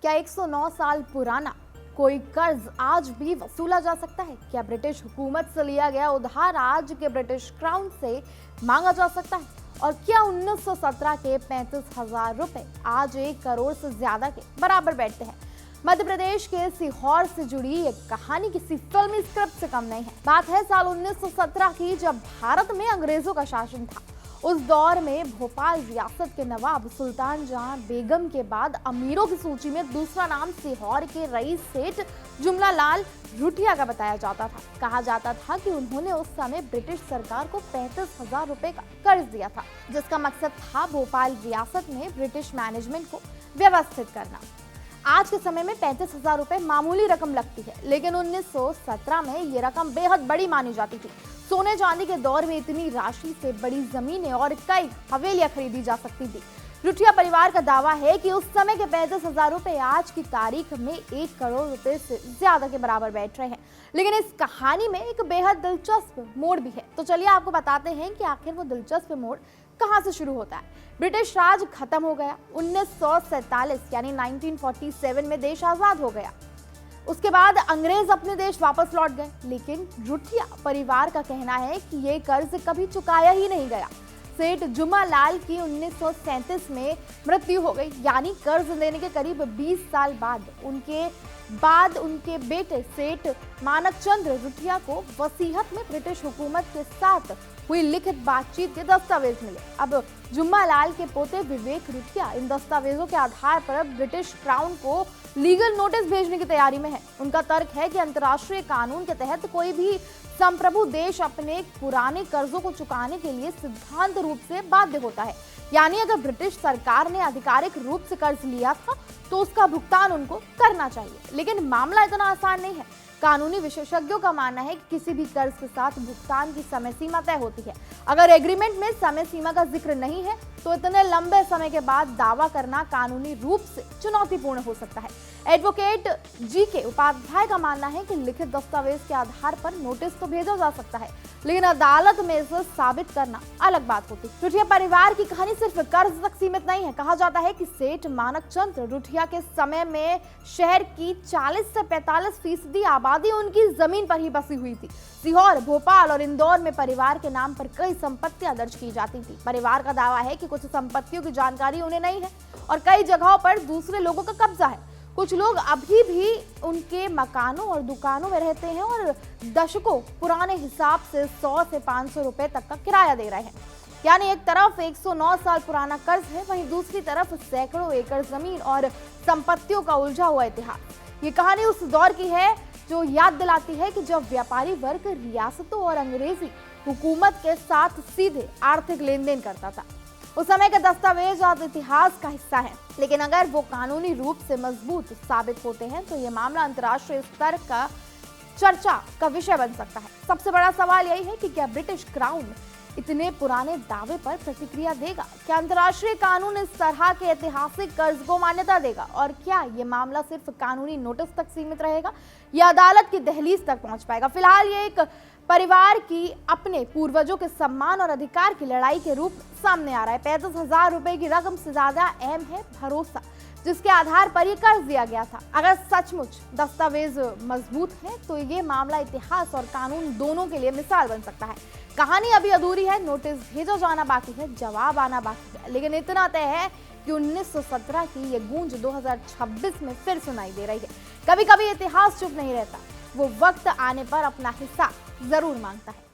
क्या 109 साल पुराना कोई कर्ज आज भी वसूला जा सकता है? क्या ब्रिटिश हुकूमत से लिया गया उधार आज के ब्रिटिश क्राउन से मांगा जा सकता है? और क्या 1917 के 35,000 रुपए आज 1 करोड़ से ज्यादा के बराबर बैठते हैं? मध्य प्रदेश के सीहोर से जुड़ी एक कहानी किसी फिल्मी स्क्रिप्ट से कम नहीं है। बात है साल 1917 की, जब भारत में अंग्रेजों का शासन था। उस दौर में भोपाल रियासत के नवाब सुल्तान जहां बेगम के बाद अमीरों की सूची में दूसरा नाम सीहोर के रईस सेठ जुमला लाल रुठिया का बताया जाता था। कहा जाता था कि उन्होंने उस समय ब्रिटिश सरकार को 35,000 रुपए का कर्ज दिया था, जिसका मकसद था भोपाल रियासत में ब्रिटिश मैनेजमेंट को व्यवस्थित करना। आज के समय में 35,000 रुपए मामूली रकम लगती है, लेकिन 1917 में ये रकम बेहद बड़ी मानी जाती थी। सोने चांदी के दौर में इतनी राशि से बड़ी जमीनें और कई हवेलियां खरीदी जा सकती थी। रुठिया परिवार का दावा है कि उस समय के 35,000 रुपए आज की तारीख में 1 करोड़ रुपए से ज्यादा के बराबर बैठ रहे हैं। लेकिन इस कहानी में एक बेहद दिलचस्प मोड़ भी है, तो चलिए आपको बताते हैं कि आखिर वो दिलचस्प मोड़ कहां से शुरू होता है। ब्रिटिश राज खत्म हो गया। 1947 यानी 1947 में देश आजाद हो गया। उसके बाद अंग्रेज अपने देश वापस लौट गए, लेकिन रुठिया परिवार का कहना है कि ये कर्ज कभी चुकाया ही नहीं गया। सेठ जुमा लाल की 1937 में मृत्यु हो गई, यानी कर्ज देने के करीब 20 साल बाद उनके बेटे सेठ मानक चंद्र रुठिया को वसीयत में ब्रिटिश हुकूमत के साथ हुई लिखित बातचीत के दस्तावेज मिले। अब जुम्मा लाल के पोते विवेक रुठिया इन दस्तावेजों के आधार पर ब्रिटिश क्राउन को लीगल नोटिस भेजने की तैयारी में है। उनका तर्क है कि अंतर्राष्ट्रीय कानून के तहत कोई भी संप्रभु देश अपने पुराने कर्जों को चुकाने के लिए सिद्धांत रूप से बाध्य होता है। यानी अगर ब्रिटिश सरकार ने आधिकारिक रूप से कर्ज लिया था तो उसका भुगतान उनको करना चाहिए। लेकिन मामला इतना आसान नहीं है। कानूनी विशेषज्ञों का मानना है कि किसी भी कर्ज के साथ भुगतान की समय सीमा तय होती है। अगर एग्रीमेंट में समय सीमा का जिक्र नहीं है तो इतने लंबे समय के बाद दावा करना कानूनी रूप से चुनौतीपूर्ण हो सकता है। Advocate GK. उपाध्याय का मानना है कि लिखित दस्तावेज के आधार पर नोटिस तो भेजा जा सकता है, लेकिन अदालत में इसे साबित करना अलग बात होती है। रुठिया परिवार की कहानी सिर्फ कर्ज तक सीमित नहीं है। कहा जाता है कि सेठ मानक चंद्र रुठिया के समय में शहर की 40 से 45% आबादी उनकी जमीन पर ही बसी हुई थी। सीहोर, भोपाल और इंदौर में परिवार के नाम पर कई संपत्तियां दर्ज की जाती थी। परिवार का दावा है कि कुछ संपत्तियों की जानकारी उन्हें नहीं है और कई जगहों पर दूसरे लोगों का कब्जा है। कुछ लोग अभी भी उनके मकानों और दुकानों में रहते हैं और दशकों पुराने हिसाब से 100 से 500 रुपए तक का किराया दे रहे हैं। यानी एक तरफ 109 साल पुराना कर्ज है, वहीं दूसरी तरफ सैकड़ों एकड़ जमीन और संपत्तियों का उलझा हुआ इतिहास। ये कहानी उस दौर की है जो याद दिलाती है कि जब व्यापारी वर्ग रियासतों और अंग्रेजी हुकूमत के साथ सीधे आर्थिक लेन देन करता था। उस समय के दस्तावेज और इतिहास का हिस्सा है, लेकिन अगर वो कानूनी रूप से मजबूत साबित होते हैं तो ये मामला अंतर्राष्ट्रीय स्तर का चर्चा का विषय बन सकता है। सबसे बड़ा सवाल यही है कि क्या ब्रिटिश क्राउन इतने पुराने दावे पर प्रतिक्रिया देगा? क्या अंतर्राष्ट्रीय कानून इस तरह के ऐतिहासिक कर्ज को मान्यता देगा? और क्या ये मामला सिर्फ कानूनी नोटिस तक सीमित रहेगा या अदालत की दहलीज तक पहुंच पाएगा? फिलहाल ये एक परिवार की अपने पूर्वजों के सम्मान और अधिकार की लड़ाई के रूप सामने आ रहा है। 35,000 रुपए की रकम से ज्यादा अहम है भरोसा, जिसके आधार पर ये कर्ज दिया गया था। अगर सचमुच दस्तावेज मजबूत है तो ये मामला इतिहास और कानून दोनों के लिए मिसाल बन सकता है। कहानी अभी अधूरी है, नोटिस भेजा जाना बाकी है, जवाब आना बाकी है, लेकिन इतना तय है कि 1917 की ये गूंज 2026 में फिर सुनाई दे रही है। कभी कभी इतिहास चुप नहीं रहता, वो वक्त आने पर अपना हिस्सा जरूर मांगता है।